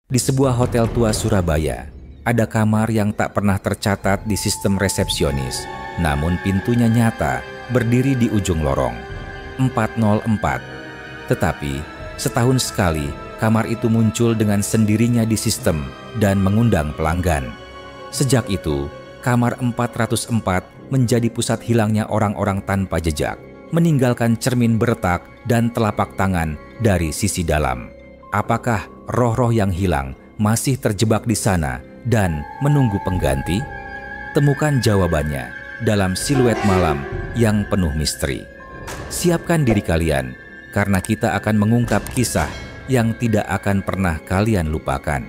Di sebuah hotel tua Surabaya, ada kamar yang tak pernah tercatat di sistem resepsionis, namun pintunya nyata berdiri di ujung lorong 404. Tetapi, setahun sekali kamar itu muncul dengan sendirinya di sistem dan mengundang pelanggan. Sejak itu, kamar 404 menjadi pusat hilangnya orang-orang tanpa jejak, meninggalkan cermin beretak dan telapak tangan dari sisi dalam. Apakah roh-roh yang hilang masih terjebak di sana dan menunggu pengganti? Temukan jawabannya dalam Siluet Malam yang penuh misteri. Siapkan diri kalian, karena kita akan mengungkap kisah yang tidak akan pernah kalian lupakan.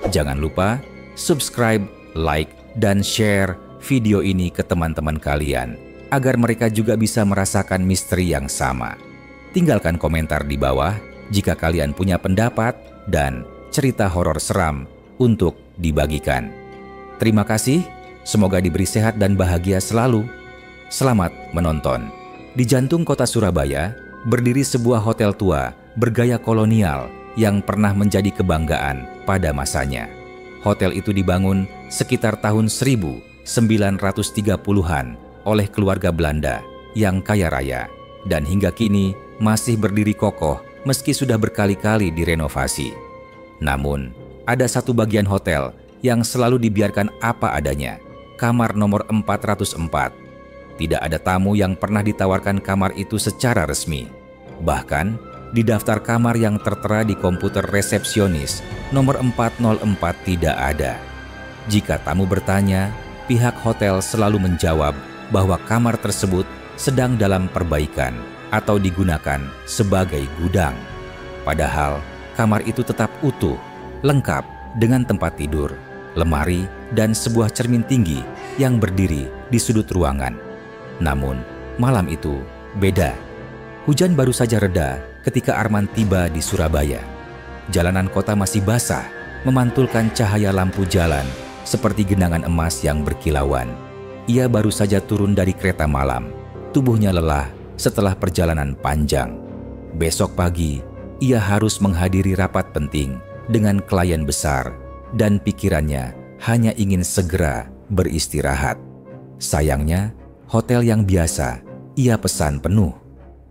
Jangan lupa subscribe, like, dan share video ini ke teman-teman kalian, agar mereka juga bisa merasakan misteri yang sama. Tinggalkan komentar di bawah jika kalian punya pendapat dan cerita horor seram untuk dibagikan. Terima kasih, semoga diberi sehat dan bahagia selalu. Selamat menonton. Di jantung kota Surabaya, berdiri sebuah hotel tua bergaya kolonial yang pernah menjadi kebanggaan pada masanya. Hotel itu dibangun sekitar tahun 1930-an oleh keluarga Belanda yang kaya raya, dan hingga kini masih berdiri kokoh meski sudah berkali-kali direnovasi. Namun, ada satu bagian hotel yang selalu dibiarkan apa adanya, kamar nomor 404. Tidak ada tamu yang pernah ditawarkan kamar itu secara resmi. Bahkan, di daftar kamar yang tertera di komputer resepsionis, nomor 404 tidak ada. Jika tamu bertanya, pihak hotel selalu menjawab bahwa kamar tersebut sedang dalam perbaikan atau digunakan sebagai gudang. Padahal, kamar itu tetap utuh, lengkap dengan tempat tidur, lemari, dan sebuah cermin tinggi yang berdiri di sudut ruangan. Namun, malam itu beda. Hujan baru saja reda ketika Arman tiba di Surabaya. Jalanan kota masih basah, memantulkan cahaya lampu jalan seperti genangan emas yang berkilauan. Ia baru saja turun dari kereta malam. Tubuhnya lelah setelah perjalanan panjang. Besok pagi, ia harus menghadiri rapat penting dengan klien besar, dan pikirannya hanya ingin segera beristirahat. Sayangnya, hotel yang biasa ia pesan penuh.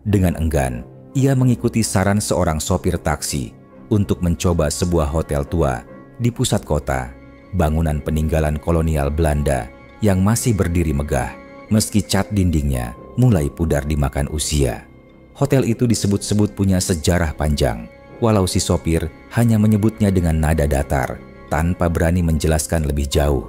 Dengan enggan, ia mengikuti saran seorang sopir taksi untuk mencoba sebuah hotel tua di pusat kota, bangunan peninggalan kolonial Belanda yang masih berdiri megah meski cat dindingnya mulai pudar dimakan usia. Hotel itu disebut-sebut punya sejarah panjang, walau si sopir hanya menyebutnya dengan nada datar, tanpa berani menjelaskan lebih jauh.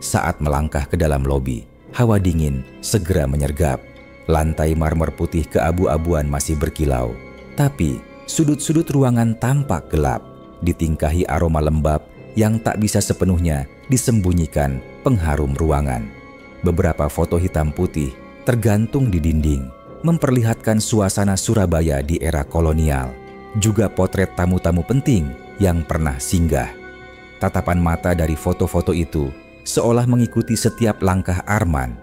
Saat melangkah ke dalam lobi, hawa dingin segera menyergap. Lantai marmer putih keabu-abuan masih berkilau, tapi sudut-sudut ruangan tampak gelap, ditingkahi aroma lembab yang tak bisa sepenuhnya disembunyikan pengharum ruangan. Beberapa foto hitam putih tergantung di dinding, memperlihatkan suasana Surabaya di era kolonial. Juga potret tamu-tamu penting yang pernah singgah. Tatapan mata dari foto-foto itu seolah mengikuti setiap langkah Arman.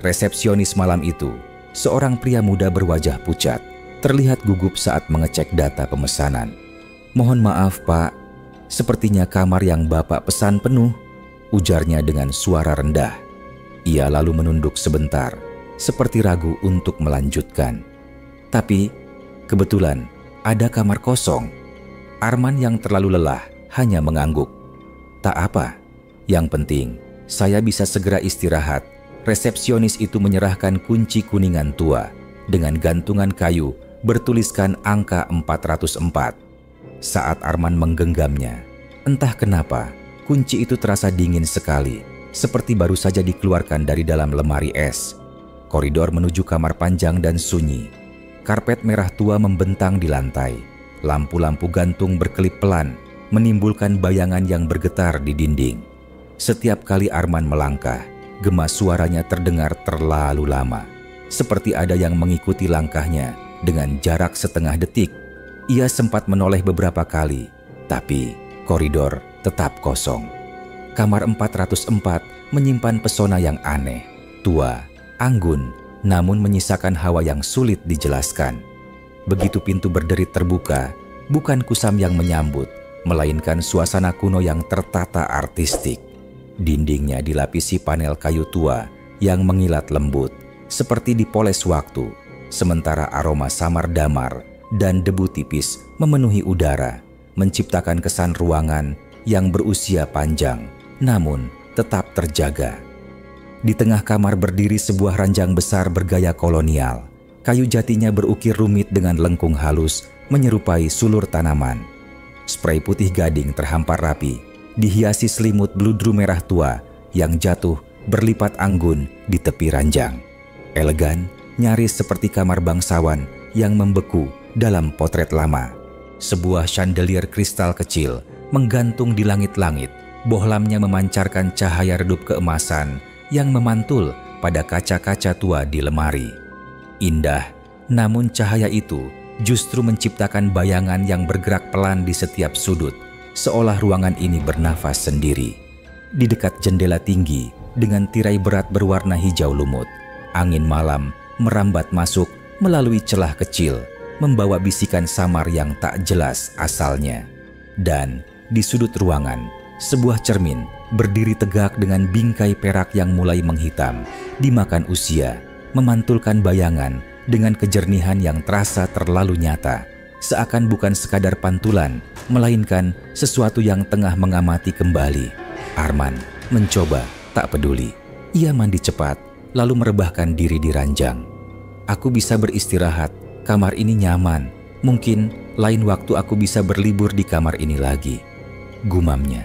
Resepsionis malam itu, seorang pria muda berwajah pucat, terlihat gugup saat mengecek data pemesanan. "Mohon maaf, Pak, sepertinya kamar yang Bapak pesan penuh," ujarnya dengan suara rendah. Ia lalu menunduk sebentar, seperti ragu untuk melanjutkan. Tapi, kebetulan ada kamar kosong. Arman yang terlalu lelah hanya mengangguk. "Tak apa, yang penting saya bisa segera istirahat." Resepsionis itu menyerahkan kunci kuningan tua dengan gantungan kayu bertuliskan angka 404. Saat Arman menggenggamnya, entah kenapa kunci itu terasa dingin sekali, seperti baru saja dikeluarkan dari dalam lemari es. Koridor menuju kamar panjang dan sunyi. Karpet merah tua membentang di lantai. Lampu-lampu gantung berkelip pelan, menimbulkan bayangan yang bergetar di dinding. Setiap kali Arman melangkah, gema suaranya terdengar terlalu lama, seperti ada yang mengikuti langkahnya dengan jarak setengah detik. Ia sempat menoleh beberapa kali, tapi koridor tetap kosong. Kamar 404 menyimpan pesona yang aneh, tua, anggun, namun menyisakan hawa yang sulit dijelaskan. Begitu pintu berderit terbuka, bukan Kusam yang menyambut, melainkan suasana kuno yang tertata artistik. Dindingnya dilapisi panel kayu tua yang mengilat lembut, seperti dipoles waktu, sementara aroma samar-damar dan debu tipis memenuhi udara, menciptakan kesan ruangan yang berusia panjang, namun tetap terjaga. Di tengah kamar berdiri sebuah ranjang besar bergaya kolonial. Kayu jatinya berukir rumit dengan lengkung halus, menyerupai sulur tanaman. Spray putih gading terhampar rapi, dihiasi selimut bludru merah tua yang jatuh berlipat anggun di tepi ranjang. Elegan, nyaris seperti kamar bangsawan yang membeku dalam potret lama. Sebuah chandelier kristal kecil menggantung di langit-langit, bohlamnya memancarkan cahaya redup keemasan yang memantul pada kaca-kaca tua di lemari. Indah, namun cahaya itu justru menciptakan bayangan yang bergerak pelan di setiap sudut, seolah ruangan ini bernafas sendiri. Di dekat jendela tinggi dengan tirai berat berwarna hijau lumut, angin malam merambat masuk melalui celah kecil, membawa bisikan samar yang tak jelas asalnya. Dan di sudut ruangan, sebuah cermin berdiri tegak dengan bingkai perak yang mulai menghitam, dimakan usia, memantulkan bayangan dengan kejernihan yang terasa terlalu nyata, seakan bukan sekadar pantulan, melainkan sesuatu yang tengah mengamati kembali. Arman mencoba tak peduli. Ia mandi cepat, lalu merebahkan diri di ranjang. Aku bisa beristirahat, kamar ini nyaman. Mungkin lain waktu aku bisa berlibur di kamar ini lagi, gumamnya.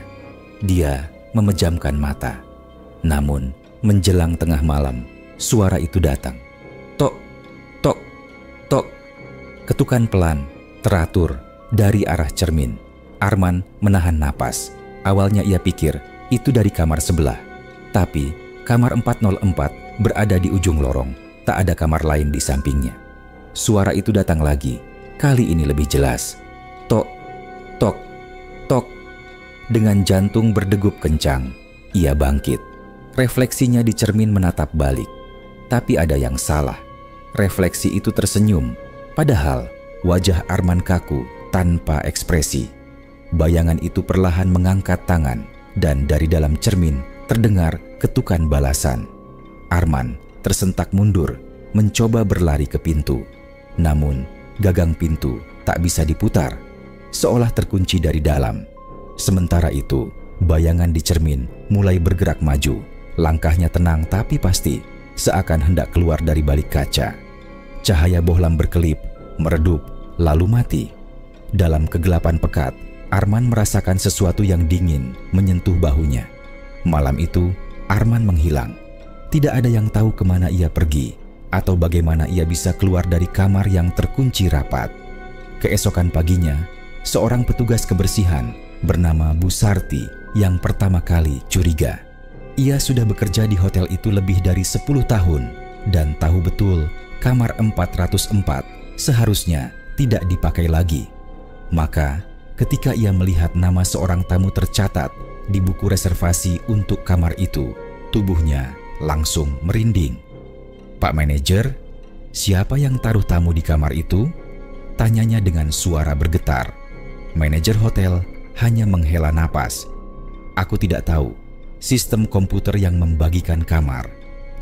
Dia memejamkan mata. Namun, menjelang tengah malam, suara itu datang. Tok, tok, tok. Ketukan pelan, teratur, dari arah cermin. Arman menahan napas. Awalnya ia pikir itu dari kamar sebelah. Tapi, kamar 404 berada di ujung lorong. Tak ada kamar lain di sampingnya. Suara itu datang lagi. Kali ini lebih jelas. Tok, tok, tok. Dengan jantung berdegup kencang, ia bangkit. Refleksinya di cermin menatap balik. Tapi ada yang salah. Refleksi itu tersenyum, padahal wajah Arman kaku tanpa ekspresi. Bayangan itu perlahan mengangkat tangan, dan dari dalam cermin terdengar ketukan balasan. Arman tersentak mundur, mencoba berlari ke pintu. Namun, gagang pintu tak bisa diputar, seolah terkunci dari dalam. Sementara itu, bayangan di cermin mulai bergerak maju. Langkahnya tenang tapi pasti, seakan hendak keluar dari balik kaca. Cahaya bohlam berkelip, meredup, lalu mati. Dalam kegelapan pekat, Arman merasakan sesuatu yang dingin menyentuh bahunya. Malam itu, Arman menghilang. Tidak ada yang tahu kemana ia pergi, atau bagaimana ia bisa keluar dari kamar yang terkunci rapat. Keesokan paginya, seorang petugas kebersihan bernama Bu Sarti yang pertama kali curiga. Ia sudah bekerja di hotel itu lebih dari 10 tahun dan tahu betul kamar 404 seharusnya tidak dipakai lagi. Maka ketika ia melihat nama seorang tamu tercatat di buku reservasi untuk kamar itu, tubuhnya langsung merinding. "Pak manajer, siapa yang taruh tamu di kamar itu?" tanyanya dengan suara bergetar. Manajer hotel hanya menghela napas. "Aku tidak tahu. Sistem komputer yang membagikan kamar.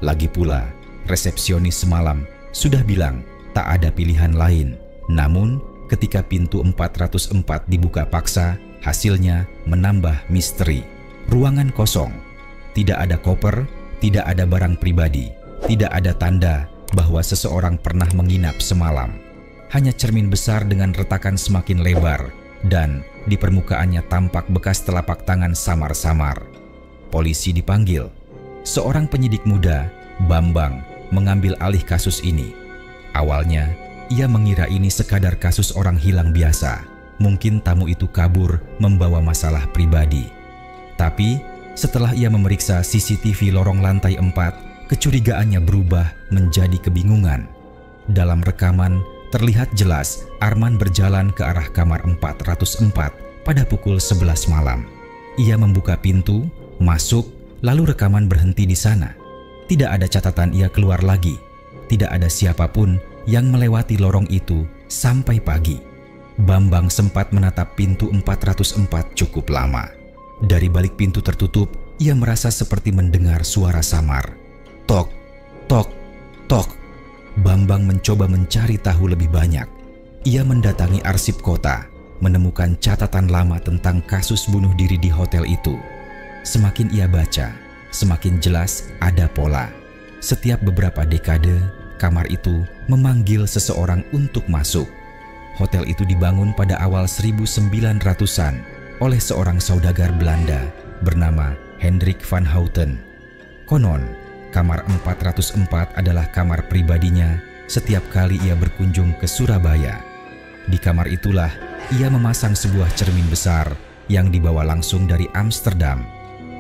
Lagi pula, resepsionis semalam sudah bilang tak ada pilihan lain. Namun, ketika pintu 404 dibuka paksa, hasilnya menambah misteri. Ruangan kosong. Tidak ada koper, tidak ada barang pribadi, tidak ada tanda bahwa seseorang pernah menginap semalam. Hanya cermin besar dengan retakan semakin lebar, dan di permukaannya tampak bekas telapak tangan samar-samar. Polisi dipanggil. Seorang penyidik muda, Bambang, mengambil alih kasus ini. Awalnya, ia mengira ini sekadar kasus orang hilang biasa. Mungkin tamu itu kabur membawa masalah pribadi. Tapi, setelah ia memeriksa CCTV lorong lantai 4, kecurigaannya berubah menjadi kebingungan. Dalam rekaman, terlihat jelas Arman berjalan ke arah kamar 404 pada pukul 11 malam. Ia membuka pintu, masuk, lalu rekaman berhenti di sana. Tidak ada catatan ia keluar lagi. Tidak ada siapapun yang melewati lorong itu sampai pagi. Bambang sempat menatap pintu 404 cukup lama. Dari balik pintu tertutup, ia merasa seperti mendengar suara samar. Tok, tok, tok. Bambang mencoba mencari tahu lebih banyak. Ia mendatangi arsip kota, menemukan catatan lama tentang kasus bunuh diri di hotel itu. Semakin ia baca, semakin jelas ada pola. Setiap beberapa dekade, kamar itu memanggil seseorang untuk masuk. Hotel itu dibangun pada awal 1900-an oleh seorang saudagar Belanda bernama Hendrik van Houten. Konon, kamar 404 adalah kamar pribadinya setiap kali ia berkunjung ke Surabaya. Di kamar itulah ia memasang sebuah cermin besar yang dibawa langsung dari Amsterdam.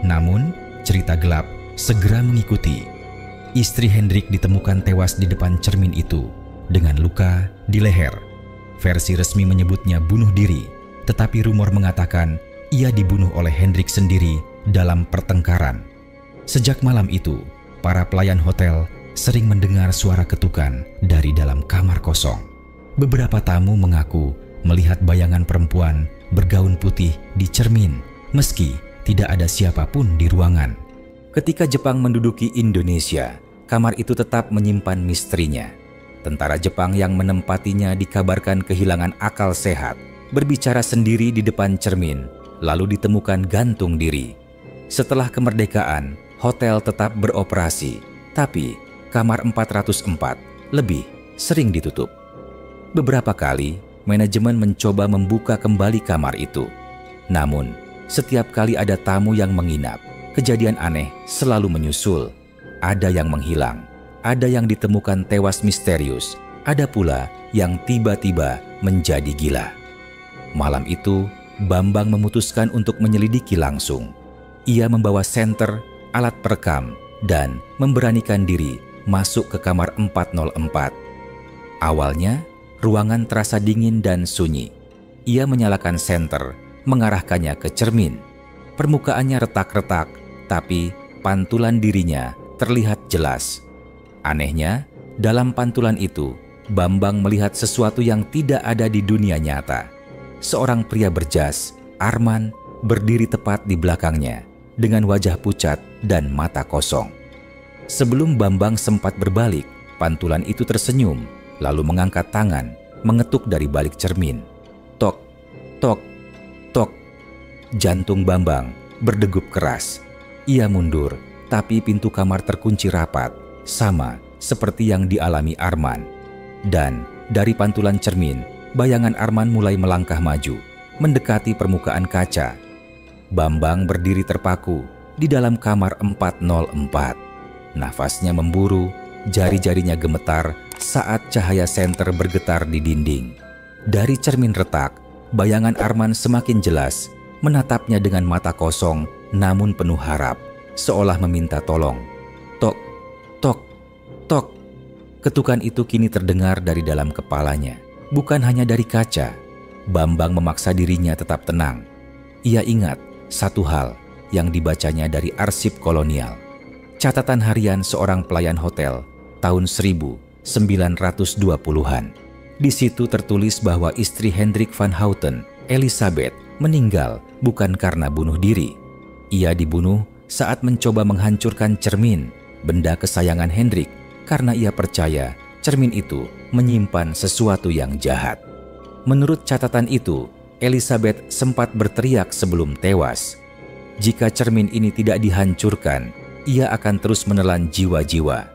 Namun, cerita gelap segera mengikuti. Istri Hendrik ditemukan tewas di depan cermin itu dengan luka di leher. Versi resmi menyebutnya bunuh diri, tetapi rumor mengatakan ia dibunuh oleh Hendrik sendiri dalam pertengkaran. Sejak malam itu, para pelayan hotel sering mendengar suara ketukan dari dalam kamar kosong. Beberapa tamu mengaku melihat bayangan perempuan bergaun putih di cermin, meski tidak ada siapapun di ruangan. Ketika Jepang menduduki Indonesia, kamar itu tetap menyimpan misterinya. Tentara Jepang yang menempatinya dikabarkan kehilangan akal sehat, berbicara sendiri di depan cermin, lalu ditemukan gantung diri. Setelah kemerdekaan, hotel tetap beroperasi, tapi kamar 404 lebih sering ditutup. Beberapa kali, manajemen mencoba membuka kembali kamar itu. Namun, setiap kali ada tamu yang menginap, kejadian aneh selalu menyusul. Ada yang menghilang, ada yang ditemukan tewas misterius, ada pula yang tiba-tiba menjadi gila. Malam itu, Bambang memutuskan untuk menyelidiki langsung. Ia membawa senter, alat perekam, dan memberanikan diri masuk ke kamar 404. Awalnya, ruangan terasa dingin dan sunyi. Ia menyalakan senter, mengarahkannya ke cermin. Permukaannya retak-retak, tapi pantulan dirinya terlihat jelas. Anehnya, dalam pantulan itu, Bambang melihat sesuatu yang tidak ada di dunia nyata. Seorang pria berjas, Arman, berdiri tepat di belakangnya, dengan wajah pucat dan mata kosong. Sebelum Bambang sempat berbalik, pantulan itu tersenyum, lalu mengangkat tangan, mengetuk dari balik cermin. Tok, tok, tok. Jantung Bambang berdegup keras. Ia mundur, tapi pintu kamar terkunci rapat, sama seperti yang dialami Arman. Dan dari pantulan cermin, bayangan Arman mulai melangkah maju, mendekati permukaan kaca. Bambang berdiri terpaku di dalam kamar 404. Nafasnya memburu, jari-jarinya gemetar saat cahaya senter bergetar di dinding. Dari cermin retak, bayangan Arman semakin jelas, menatapnya dengan mata kosong namun penuh harap, seolah meminta tolong. Tok, tok, tok. Ketukan itu kini terdengar dari dalam kepalanya, bukan hanya dari kaca. Bambang memaksa dirinya tetap tenang. Ia ingat satu hal yang dibacanya dari arsip kolonial. Catatan harian seorang pelayan hotel tahun 1920-an. Di situ tertulis bahwa istri Hendrik van Houten, Elisabeth, meninggal bukan karena bunuh diri. Ia dibunuh saat mencoba menghancurkan cermin, benda kesayangan Hendrik, karena ia percaya cermin itu menyimpan sesuatu yang jahat. Menurut catatan itu, Elisabeth sempat berteriak sebelum tewas. Jika cermin ini tidak dihancurkan, ia akan terus menelan jiwa-jiwa.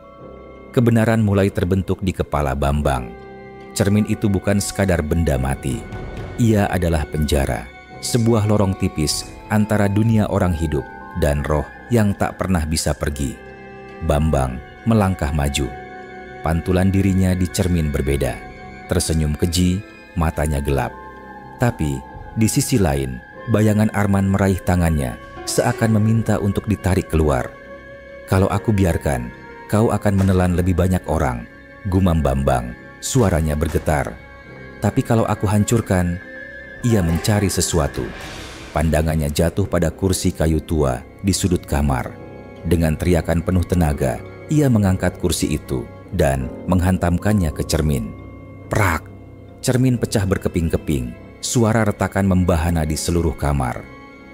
Kebenaran mulai terbentuk di kepala Bambang. Cermin itu bukan sekadar benda mati. Ia adalah penjara, sebuah lorong tipis antara dunia orang hidup dan roh yang tak pernah bisa pergi. Bambang melangkah maju. Pantulan dirinya di cermin berbeda. Tersenyum keji, matanya gelap. Tapi di sisi lain, bayangan Arman meraih tangannya, seakan meminta untuk ditarik keluar. Kalau aku biarkan, kau akan menelan lebih banyak orang, gumam Bambang, suaranya bergetar. Tapi kalau aku hancurkan, ia mencari sesuatu. Pandangannya jatuh pada kursi kayu tua di sudut kamar. Dengan teriakan penuh tenaga, ia mengangkat kursi itu dan menghantamkannya ke cermin. Prak, Cermin pecah berkeping-keping, suara retakan membahana di seluruh kamar.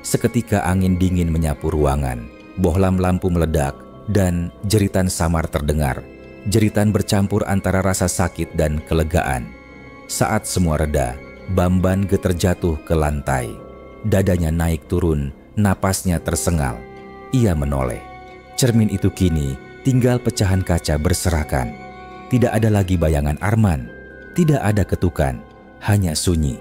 Seketika angin dingin menyapu ruangan, bohlam lampu meledak, dan jeritan samar terdengar. Jeritan bercampur antara rasa sakit dan kelegaan. Saat semua reda, Bamban terjatuh ke lantai. Dadanya naik turun, napasnya tersengal. Ia menoleh. Cermin itu kini tinggal pecahan kaca berserakan. Tidak ada lagi bayangan Arman. Tidak ada ketukan, hanya sunyi.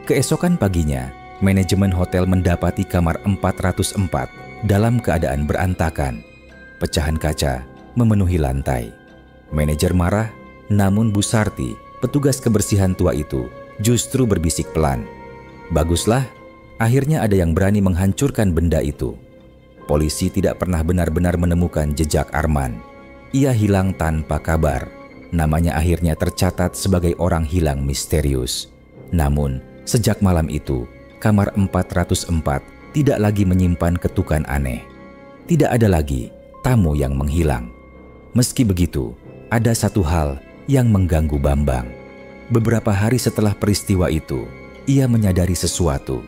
Keesokan paginya, manajemen hotel mendapati kamar 404 dalam keadaan berantakan. Pecahan kaca memenuhi lantai. Manajer marah, namun Bu Sarti, petugas kebersihan tua itu, justru berbisik pelan. Baguslah, akhirnya ada yang berani menghancurkan benda itu. Polisi tidak pernah benar-benar menemukan jejak Arman. Ia hilang tanpa kabar. Namanya akhirnya tercatat sebagai orang hilang misterius. Namun, sejak malam itu, kamar 404 tidak lagi menyimpan ketukan aneh. Tidak ada lagi tamu yang menghilang. Meski begitu, ada satu hal yang mengganggu Bambang. Beberapa hari setelah peristiwa itu, ia menyadari sesuatu.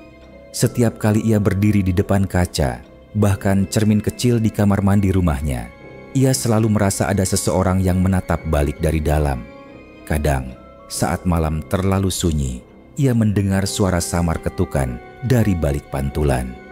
Setiap kali ia berdiri di depan kaca, bahkan cermin kecil di kamar mandi rumahnya, ia selalu merasa ada seseorang yang menatap balik dari dalam. Kadang, saat malam terlalu sunyi, ia mendengar suara samar ketukan dari balik pantulan.